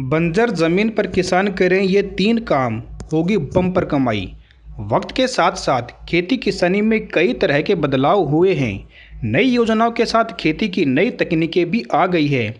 बंजर ज़मीन पर किसान करें ये 3 काम, होगी बम्पर कमाई। वक्त के साथ साथ खेती किसानी में कई तरह के बदलाव हुए हैं। नई योजनाओं के साथ खेती की नई तकनीकें भी आ गई है,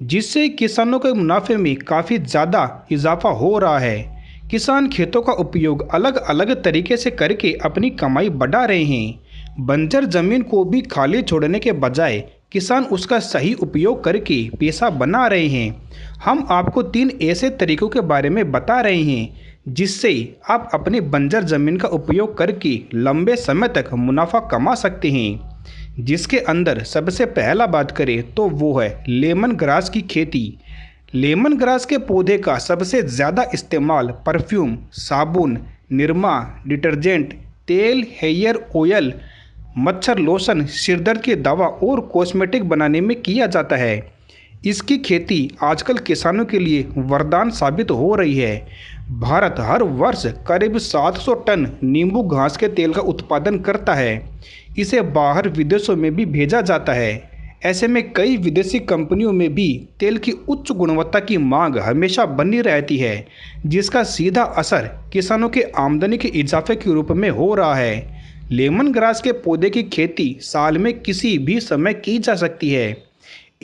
जिससे किसानों के मुनाफे में काफ़ी ज़्यादा इजाफा हो रहा है। किसान खेतों का उपयोग अलग अलग तरीके से करके अपनी कमाई बढ़ा रहे हैं। बंजर ज़मीन को भी खाली छोड़ने के बजाय किसान उसका सही उपयोग करके पैसा बना रहे हैं। हम आपको 3 ऐसे तरीकों के बारे में बता रहे हैं, जिससे आप अपनी बंजर ज़मीन का उपयोग करके लंबे समय तक मुनाफा कमा सकते हैं। जिसके अंदर सबसे पहला बात करें तो वो है लेमन ग्रास की खेती। लेमन ग्रास के पौधे का सबसे ज़्यादा इस्तेमाल परफ्यूम, साबुन, निरमा, डिटर्जेंट, तेल, हेयर ऑयल, मच्छर लोशन, सिरदर्द की दवा और कॉस्मेटिक बनाने में किया जाता है। इसकी खेती आजकल किसानों के लिए वरदान साबित हो रही है। भारत हर वर्ष करीब 700 टन नींबू घास के तेल का उत्पादन करता है। इसे बाहर विदेशों में भी भेजा जाता है। ऐसे में कई विदेशी कंपनियों में भी तेल की उच्च गुणवत्ता की मांग हमेशा बनी रहती है, जिसका सीधा असर किसानों के आमदनी के इजाफे के रूप में हो रहा है। लेमन ग्रास के पौधे की खेती साल में किसी भी समय की जा सकती है।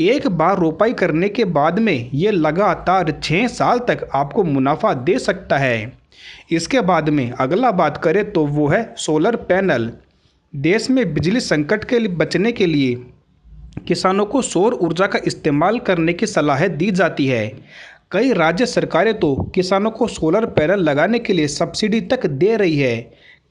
एक बार रोपाई करने के बाद में ये लगातार 6 साल तक आपको मुनाफा दे सकता है। इसके बाद में अगला बात करें तो वो है सोलर पैनल। देश में बिजली संकट के लिए बचने के लिए किसानों को सौर ऊर्जा का इस्तेमाल करने की सलाह दी जाती है। कई राज्य सरकारें तो किसानों को सोलर पैनल लगाने के लिए सब्सिडी तक दे रही है।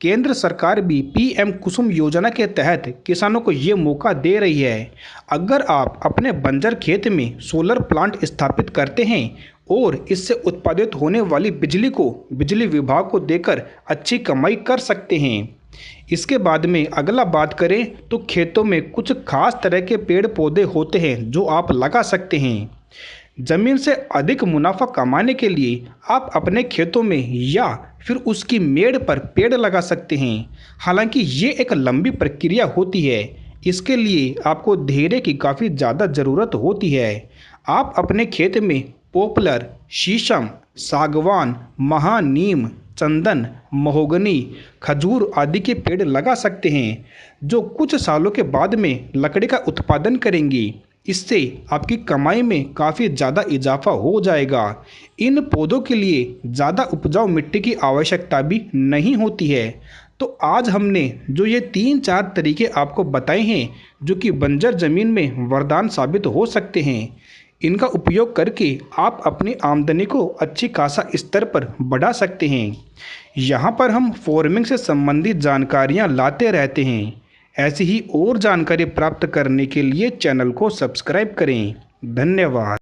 केंद्र सरकार भी पीएम कुसुम योजना के तहत किसानों को ये मौका दे रही है। अगर आप अपने बंजर खेत में सोलर प्लांट स्थापित करते हैं और इससे उत्पादित होने वाली बिजली को बिजली विभाग को देकर अच्छी कमाई कर सकते हैं। इसके बाद में अगला बात करें तो खेतों में कुछ खास तरह के पेड़ पौधे होते हैं जो आप लगा सकते हैं। जमीन से अधिक मुनाफा कमाने के लिए आप अपने खेतों में या फिर उसकी मेड़ पर पेड़ लगा सकते हैं। हालांकि ये एक लंबी प्रक्रिया होती है। इसके लिए आपको धैर्य की काफ़ी ज़्यादा ज़रूरत होती है। आप अपने खेत में पोपलर, शीशम, सागवान, महानीम, चंदन, महोगनी, खजूर आदि के पेड़ लगा सकते हैं, जो कुछ सालों के बाद में लकड़ी का उत्पादन करेंगी। इससे आपकी कमाई में काफ़ी ज़्यादा इजाफा हो जाएगा। इन पौधों के लिए ज़्यादा उपजाऊ मिट्टी की आवश्यकता भी नहीं होती है। तो आज हमने जो ये 3-4 तरीके आपको बताए हैं, जो कि बंजर ज़मीन में वरदान साबित हो सकते हैं, इनका उपयोग करके आप अपनी आमदनी को अच्छी खासा स्तर पर बढ़ा सकते हैं। यहाँ पर हम फार्मिंग से संबंधित जानकारियाँ लाते रहते हैं। ऐसी ही और जानकारी प्राप्त करने के लिए चैनल को सब्सक्राइब करें। धन्यवाद।